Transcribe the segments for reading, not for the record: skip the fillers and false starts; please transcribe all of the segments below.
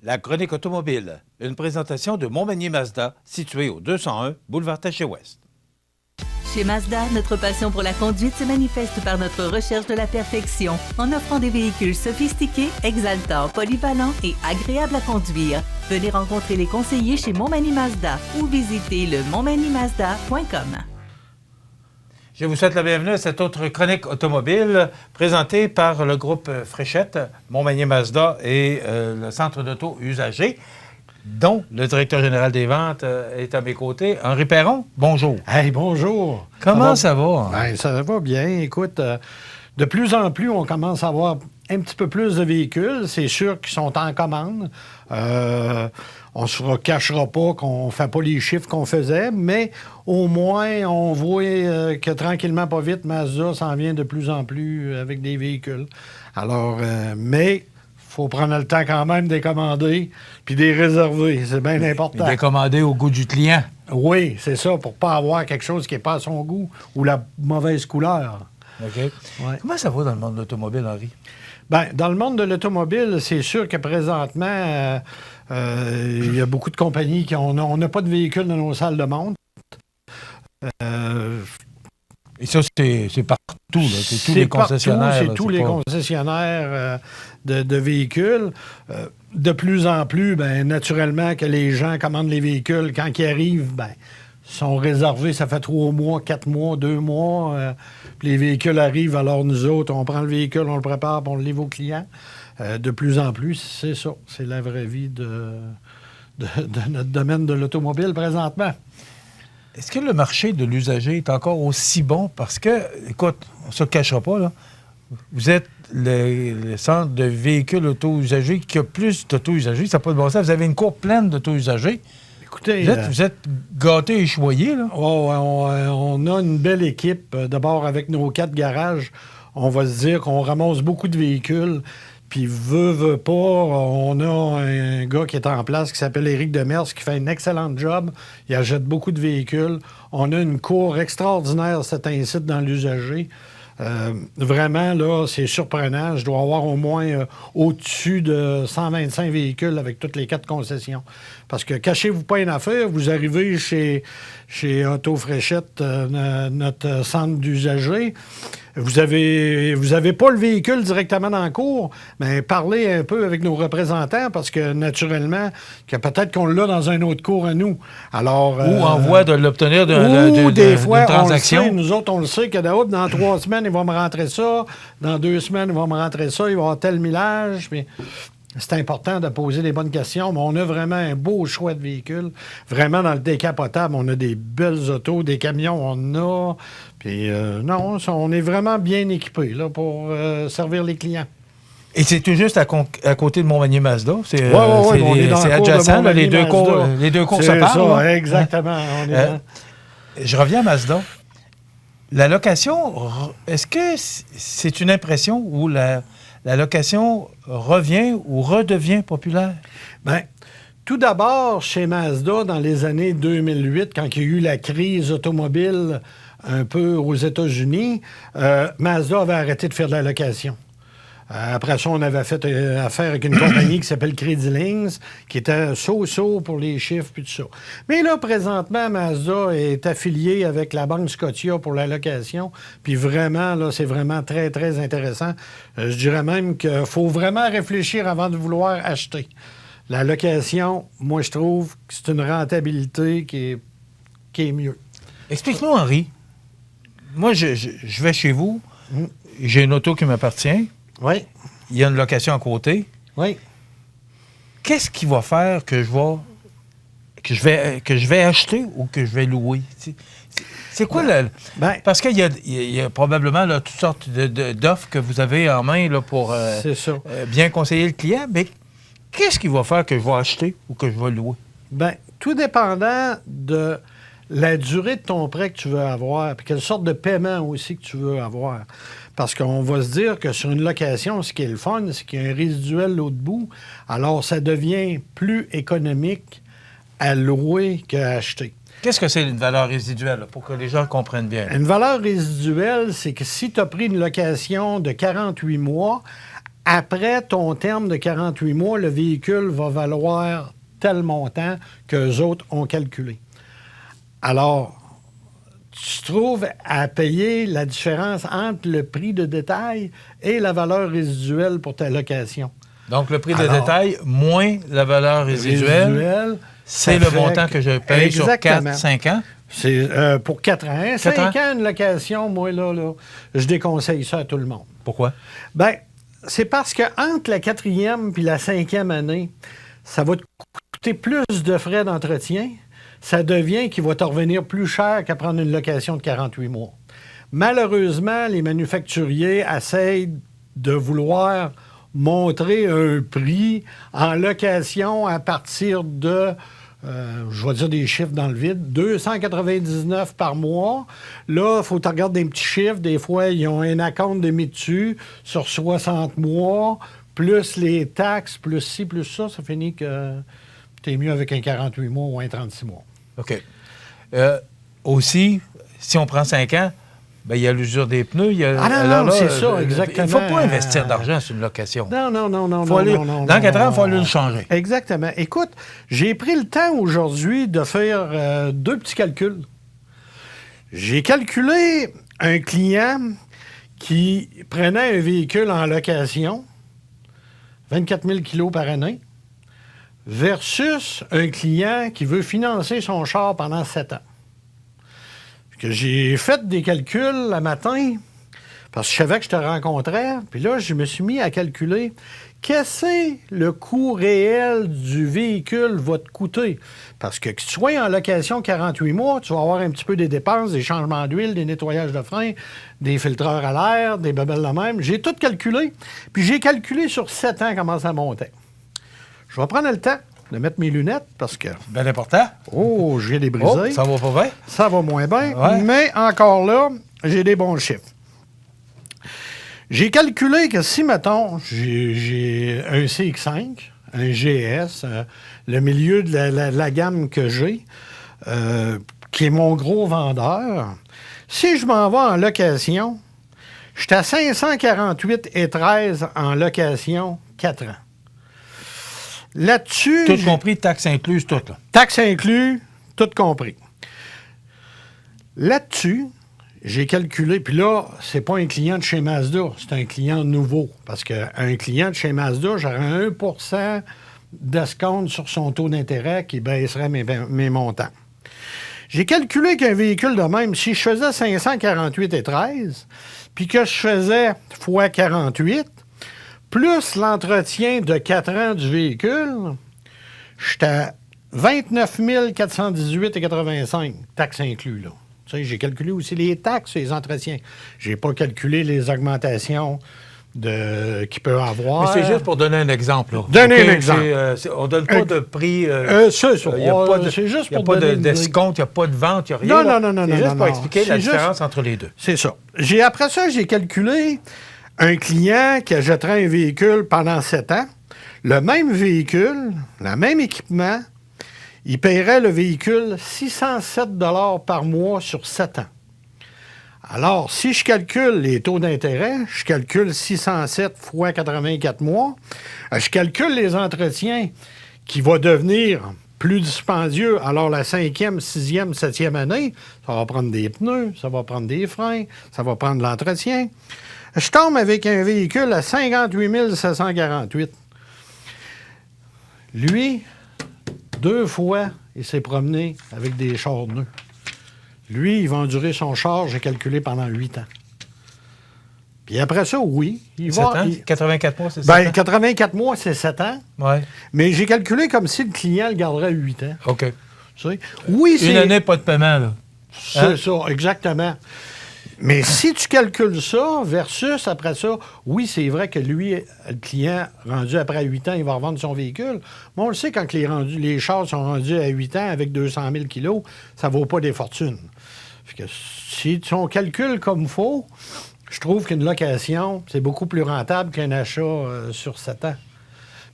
La chronique automobile, une présentation de Montmagny Mazda, situé au 201 boulevard Taché-Ouest. Chez Mazda, notre passion pour la conduite se manifeste par notre recherche de la perfection, en offrant des véhicules sophistiqués, exaltants, polyvalents et agréables à conduire. Venez rencontrer les conseillers chez Montmagny Mazda ou visitez le montmagnymazda.com. Je vous souhaite la bienvenue à cette autre chronique automobile présentée par le groupe Fréchette, Montmagny Mazda et le centre d'auto usagé, dont le directeur général des ventes est à mes côtés. Henri Perron, bonjour. Hey, bonjour. Comment ça va? Ben, ça va bien. Écoute, de plus en plus, on commence à avoir un petit peu plus de véhicules. C'est sûr qu'ils sont en commande. On ne se cachera pas qu'on ne fait pas les chiffres qu'on faisait, mais au moins, on voit que tranquillement, pas vite, Mazda s'en vient de plus en plus avec des véhicules. Alors, mais il faut prendre le temps quand même de les commander puis de les réserver. C'est bien important. De les commander au goût du client. Oui, c'est ça, pour ne pas avoir quelque chose qui n'est pas à son goût ou la mauvaise couleur. OK. Ouais. Comment ça va dans le monde de l'automobile, Henri? Bien, dans le monde de l'automobile, c'est sûr que présentement, il y a beaucoup de compagnies qui on n'a pas de véhicules dans nos salles de montre. Et ça, c'est partout, là. C'est tous les concessionnaires. C'est là, tous les concessionnaires de véhicules. De plus en plus, bien, naturellement, que les gens commandent les véhicules. Quand ils arrivent, bien, sont réservés, ça fait 3 mois, 4 mois, 2 mois. Puis les véhicules arrivent, alors nous autres, on prend le véhicule, on le prépare, puis on le livre aux clients. De plus en plus, c'est ça. C'est la vraie vie de notre domaine de l'automobile présentement. Est-ce que le marché de l'usager est encore aussi bon? Parce que, écoute, on ne se cachera pas, là. Vous êtes le centre de véhicules auto-usagers qui a plus d'auto-usagers. Ça n'a pas de bon sens. Vous avez une cour pleine d'auto-usagers. Écoutez, vous êtes gâtés et choyés, là. Oh, on a une belle équipe. D'abord, avec nos 4 garages, on va se dire qu'on ramasse beaucoup de véhicules. Puis, veut pas, on a un gars qui est en place qui s'appelle Éric Demers qui fait un excellent job. Il achète beaucoup de véhicules. On a une cour extraordinaire, c'est ainsi, dans l'usager. Vraiment, là, c'est surprenant. Je dois avoir au moins au-dessus de 125 véhicules avec toutes les 4 concessions. Parce que cachez-vous pas une affaire, vous arrivez chez Auto Fréchette, notre centre d'usagers, vous avez pas le véhicule directement dans la cour, mais parlez un peu avec nos représentants parce que, naturellement, que peut-être qu'on l'a dans un autre cours à nous. Alors, ou en voie de l'obtenir des fois, d'une transaction. On le sait, nous autres, on le sait que dans 3 semaines, il va me rentrer ça. Dans 2 semaines, il va me rentrer ça. Il va avoir tel millage. Puis c'est important de poser les bonnes questions, mais on a vraiment un beau choix de véhicules. Vraiment, dans le décapotable, on a des belles autos, des camions, on a. Puis non, on est vraiment bien équipés là, pour servir les clients. Et c'est tout juste à côté de Montmagny Mazda. C'est adjacent, là, les deux cours se parlent. Ça, exactement. Je reviens à Mazda. La location, est-ce que c'est une impression où la location revient ou redevient populaire? Bien, tout d'abord, chez Mazda, dans les années 2008, quand il y a eu la crise automobile un peu aux États-Unis, Mazda avait arrêté de faire de la location. Après ça, on avait fait affaire avec une compagnie qui s'appelle Credilings, qui était so-so pour les chiffres puis tout ça. Mais là, présentement, Mazda est affilié avec la Banque Scotia pour la location. Puis vraiment, là, c'est vraiment très, très intéressant. Je dirais même qu'il faut vraiment réfléchir avant de vouloir acheter. La location, moi, je trouve que c'est une rentabilité qui est mieux. Explique-nous, Henri. Moi, je vais chez vous. J'ai une auto qui m'appartient. Oui. Il y a une location à côté. Oui. Qu'est-ce qui va faire que je vais acheter ou que je vais louer? C'est quoi parce qu'il y a probablement là, toutes sortes d'offres que vous avez en main là, pour bien conseiller le client, mais qu'est-ce qui va faire que je vais acheter ou que je vais louer? Bien, tout dépendant de la durée de ton prêt que tu veux avoir, puis quelle sorte de paiement aussi que tu veux avoir. Parce qu'on va se dire que sur une location, ce qui est le fun, c'est qu'il y a un résiduel l'autre bout. Alors, ça devient plus économique à louer qu'à acheter. Qu'est-ce que c'est une valeur résiduelle, là, pour que les gens comprennent bien? Une valeur résiduelle, c'est que si tu as pris une location de 48 mois, après ton terme de 48 mois, le véhicule va valoir tel montant qu'eux autres ont calculé. Alors, tu te trouves à payer la différence entre le prix de détail et la valeur résiduelle pour ta location. Donc, le prix de détail moins la valeur résiduelle, c'est le montant que je paye sur 4-5 ans? C'est pour 4 ans. 5 ans, une location, moi, là, je déconseille ça à tout le monde. Pourquoi? Bien, c'est parce que entre la 4e et la 5e année, ça va te coûter plus de frais d'entretien. Ça devient qu'il va te revenir plus cher qu'à prendre une location de 48 mois. Malheureusement, les manufacturiers essayent de vouloir montrer un prix en location à partir de, je vais dire des chiffres dans le vide, 299 par mois. Là, il faut que tu regardes des petits chiffres. Des fois, ils ont un acompte de mis dessus sur 60 mois, plus les taxes, plus ci, plus ça. Ça finit que tu es mieux avec un 48 mois ou un 36 mois. OK. Aussi, si on prend 5 ans, bien, il y a l'usure des pneus. Non, c'est ça, exactement. Il ne faut pas investir d'argent sur une location. Non. Dans 4 ans, il faut aller le changer. Exactement. Écoute, j'ai pris le temps aujourd'hui de faire 2 petits calculs. J'ai calculé un client qui prenait un véhicule en location, 24 000 kilos par année, versus un client qui veut financer son char pendant 7 ans. Que j'ai fait des calculs le matin, parce que je savais que je te rencontrais, puis là, je me suis mis à calculer qu'est-ce que le coût réel du véhicule va te coûter. Parce que tu sois en location 48 mois, tu vas avoir un petit peu des dépenses, des changements d'huile, des nettoyages de frein, des filtreurs à l'air, des bebelles de même. J'ai tout calculé, puis j'ai calculé sur 7 ans comment ça montait. Je vais prendre le temps de mettre mes lunettes parce que... Bien important. Oh, j'ai des brisés. Oh, ça va pas bien? Ça va moins bien, ouais. Mais encore là, j'ai des bons chiffres. J'ai calculé que si, mettons, j'ai un CX5, un GS, le milieu de la gamme que j'ai, qui est mon gros vendeur, si je m'en vais en location, je suis à 548,13 en location 4 ans. Là-dessus... Tout compris, taxes incluses, tout. Là. Taxes inclus, tout compris. Là-dessus, j'ai calculé, puis là, c'est pas un client de chez Mazda, c'est un client nouveau. Parce qu'un client de chez Mazda, j'aurais 1% d'escompte sur son taux d'intérêt qui baisserait mes montants. J'ai calculé qu'un véhicule de même, si je faisais 548,13, puis que je faisais x 48, plus l'entretien de 4 ans du véhicule, j'étais à 29 418,85, taxes inclus, là. Tu sais, j'ai calculé aussi les taxes et les entretiens. J'ai pas calculé les augmentations qu'il peut avoir. Mais c'est juste pour donner un exemple. Là. Donner un exemple. On ne donne pas de prix. C'est ça. Il n'y a pas d'escompte, il n'y a pas de vente, il n'y a rien. Non. C'est juste pour expliquer la différence entre les deux. C'est ça. Après ça, j'ai calculé un client qui achèterait un véhicule pendant 7 ans, le même véhicule, le même équipement, il paierait le véhicule 607 $ par mois sur 7 ans. Alors, si je calcule les taux d'intérêt, je calcule 607 fois 84 mois, je calcule les entretiens qui vont devenir plus dispendieux. Alors, la 5e, 6e, 7e année, ça va prendre des pneus, ça va prendre des freins, ça va prendre l'entretien. Je tombe avec un véhicule à 58 748. Lui, 2 fois, il s'est promené avec des chars neufs. Lui, il va endurer son char, j'ai calculé, pendant 8 ans. Puis après ça, oui, il 7 va... ans? 84 mois, c'est 7 ans? 84 mois, c'est 7 ans. Ouais. Mais j'ai calculé comme si le client le garderait 8 ans. OK. Tu sais? Oui, c'est... Une année, pas de paiement, là. C'est ça, exactement. Mais si tu calcules ça versus après ça, oui, c'est vrai que lui, le client, rendu après 8 ans, il va revendre son véhicule. Mais on le sait, quand les chars sont rendus à 8 ans avec 200 000 kilos, ça ne vaut pas des fortunes. Fait que si on calcule comme il faut, je trouve qu'une location, c'est beaucoup plus rentable qu'un achat sur 7 ans.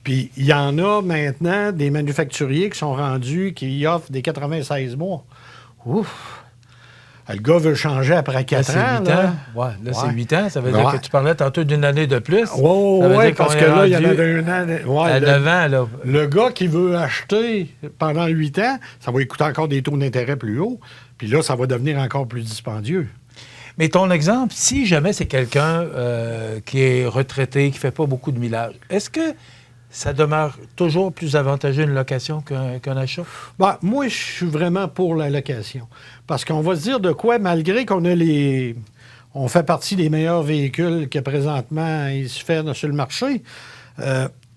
Puis il y en a maintenant des manufacturiers qui sont rendus, qui offrent des 96 mois. Ouf! Le gars veut changer après 4 ans. Là. Ouais, là, c'est 8 ans. Ça veut dire que tu parlais tantôt d'une année de plus. Oui, parce que là, il y en avait un an. Ouais, à 9 ans, là. Le gars qui veut acheter pendant 8 ans, ça va lui coûter encore des taux d'intérêt plus hauts. Puis là, ça va devenir encore plus dispendieux. Mais ton exemple, si jamais c'est quelqu'un qui est retraité, qui ne fait pas beaucoup de millage, est-ce que ça demeure toujours plus avantageux une location qu'un achat? Ben, moi, je suis vraiment pour la location. Parce qu'on va se dire de quoi, malgré qu'on a on fait partie des meilleurs véhicules que présentement il se fait sur le marché,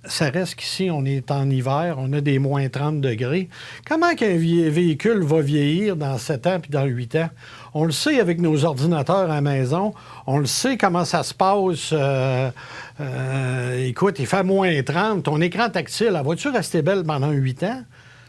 ça reste qu'ici, on est en hiver, on a des moins 30 degrés. Comment qu'un véhicule va vieillir dans 7 ans puis dans 8 ans? On le sait avec nos ordinateurs à la maison. On le sait comment ça se passe. Écoute, il fait moins 30. Ton écran tactile, la voiture rester belle pendant 8 ans?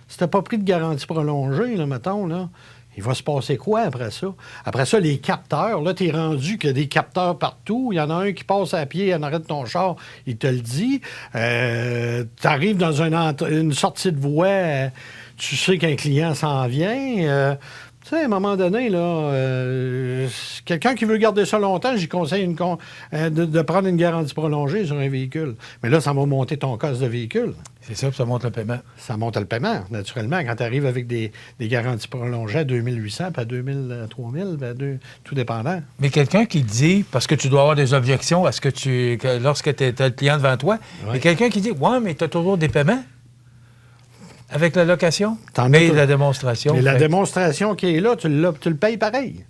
Si tu n'as pas pris de garantie prolongée, là, mettons, là, il va se passer quoi après ça? Après ça, les capteurs. Là, tu es rendu qu'il y a des capteurs partout. Il y en a un qui passe à pied en arrêt de ton char, il te le dit. Tu arrives dans une sortie de voie, tu sais qu'un client s'en vient. Tu sais, à un moment donné, là, quelqu'un qui veut garder ça longtemps, j'y conseille de prendre une garantie prolongée sur un véhicule. Mais là, ça va monter ton cost de véhicule. C'est ça, puis ça monte le paiement. Ça monte le paiement, naturellement. Quand tu arrives avec des garanties prolongées à 2800 puis à 2000, 3000, tout dépendant. Mais quelqu'un qui dit, parce que tu dois avoir des objections à ce lorsque tu as le client devant toi, mais quelqu'un qui dit, ouais, mais tu as toujours des paiements avec la location, mais la démonstration. Mais la démonstration qui est là, tu le payes pareil.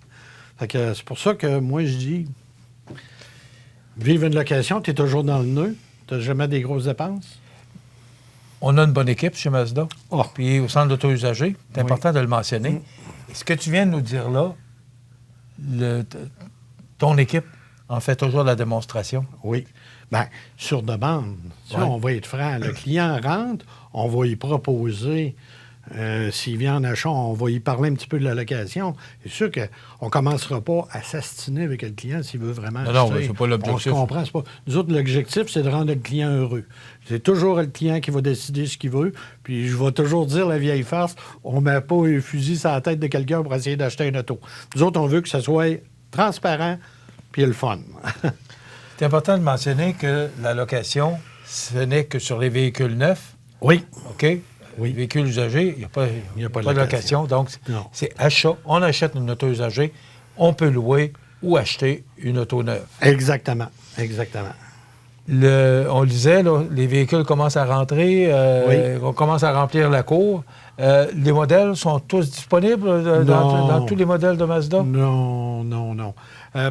Fait que c'est pour ça que moi, je dis, vivre une location, tu es toujours dans le nœud, tu n'as jamais des grosses dépenses. On a une bonne équipe chez Mazda. Oh. Puis au centre d'auto-usagers, c'est important de le mentionner. Ce que tu viens de nous dire là, ton équipe en fait toujours la démonstration. Oui. Bien, sur demande. Ça, on va être franc. Le client rentre, on va y proposer, s'il vient en achat, on va y parler un petit peu de la location. C'est sûr qu'on ne commencera pas à s'astiner avec le client s'il veut vraiment acheter. Non, c'est pas l'objectif. On se comprend. Pas... Nous autres, l'objectif, c'est de rendre le client heureux. C'est toujours le client qui va décider ce qu'il veut. Puis je vais toujours dire la vieille farce, on ne met pas un fusil sur la tête de quelqu'un pour essayer d'acheter une auto. Nous autres, on veut que ça soit transparent puis le fun. C'est important de mentionner que la location, ce n'est que sur les véhicules neufs. Oui. OK? Oui. Les véhicules usagés, il n'y a pas de location. Donc, c'est achat. On achète une auto usagée, on peut louer ou acheter une auto neuve. Exactement. On le disait, là, les véhicules commencent à rentrer, on commence à remplir la cour. Les modèles sont tous disponibles dans tous les modèles de Mazda? Non.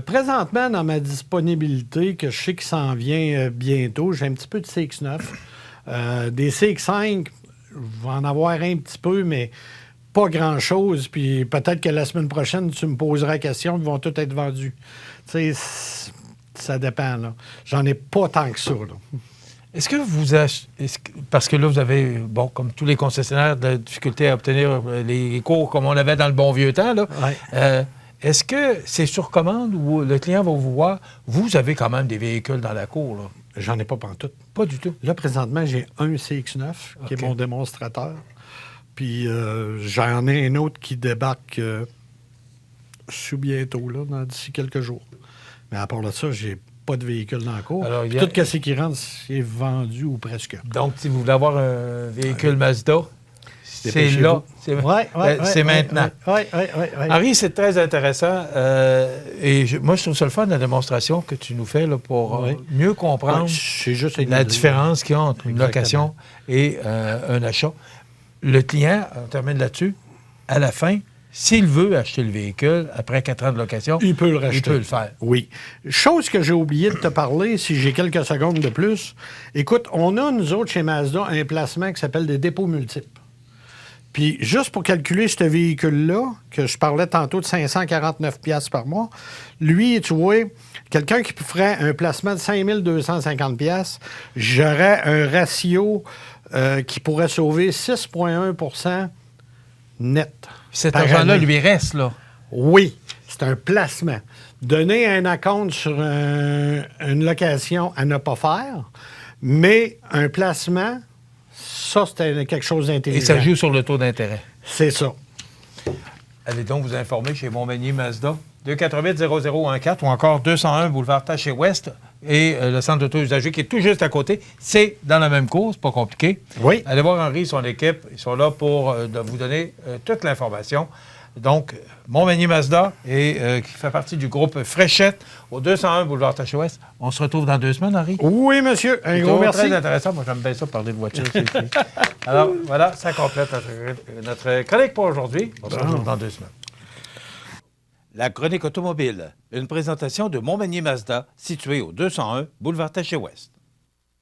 Présentement, dans ma disponibilité, que je sais qu'il s'en vient bientôt, j'ai un petit peu de CX-9. Des CX-5, je vais en avoir un petit peu, mais pas grand-chose. Puis peut-être que la semaine prochaine, tu me poseras la question, ils vont tous être vendus. Tu sais, ça dépend, là. J'en ai pas tant que ça, là. Est-ce que vous achetez... Parce que là, vous avez, comme tous les concessionnaires, de la difficulté à obtenir les cours comme on avait dans le bon vieux temps, là. Ouais. Est-ce que c'est sur commande ou le client va vous voir? Vous avez quand même des véhicules dans la cour, là. J'en ai pas pantoute. Pas du tout. Là, présentement, j'ai un CX-9 qui est mon démonstrateur. Puis j'en ai un autre qui débarque sous bientôt, là, d'ici quelques jours. Mais à part de ça, j'ai pas de véhicule dans la cour. Alors, tout ce qui rentre, c'est vendu ou presque. Donc, si vous voulez avoir un véhicule Mazda, c'est là. C'est maintenant. Oui. Henri, c'est très intéressant. Et moi, je trouve ça le fun, la démonstration que tu nous fais là, pour mieux comprendre la différence qu'il y a entre une location et un achat. Le client, on termine là-dessus, à la fin, s'il veut acheter le véhicule après 4 ans de location, il peut le racheter. Il peut le faire. Oui. Chose que j'ai oublié de te parler, si j'ai quelques secondes de plus. Écoute, on a, nous autres, chez Mazda, un placement qui s'appelle des dépôts multiples. Puis, juste pour calculer ce véhicule-là, que je parlais tantôt de 549 $ par mois, lui, tu vois, quelqu'un qui ferait un placement de 5250 $, j'aurais un ratio qui pourrait sauver 6,1 % net. Cet argent-là lui reste, là? Oui, c'est un placement. Donner un acompte sur une location à ne pas faire, mais un placement... Ça, c'était quelque chose d'intelligent. Et ça joue sur le taux d'intérêt. C'est ça. Allez donc vous informer chez Montmagny Mazda. 248-0014 ou encore 201 boulevard Taché-Ouest et le centre d'auto-usagers qui est tout juste à côté. C'est dans la même course, pas compliqué. Oui. Allez voir Henri et son équipe. Ils sont là pour vous donner toute l'information. Donc, Montmagny Mazda, qui fait partie du groupe Fréchette, au 201 boulevard Taché-Ouest. On se retrouve dans 2 semaines, Henri. Oui, monsieur. Un gros merci. Très intéressant. Moi, j'aime bien ça, parler de voiture. Alors, voilà, ça complète notre chronique pour aujourd'hui. On se retrouve dans 2 semaines. La chronique automobile, une présentation de Montmagny Mazda, située au 201 boulevard Taché-Ouest.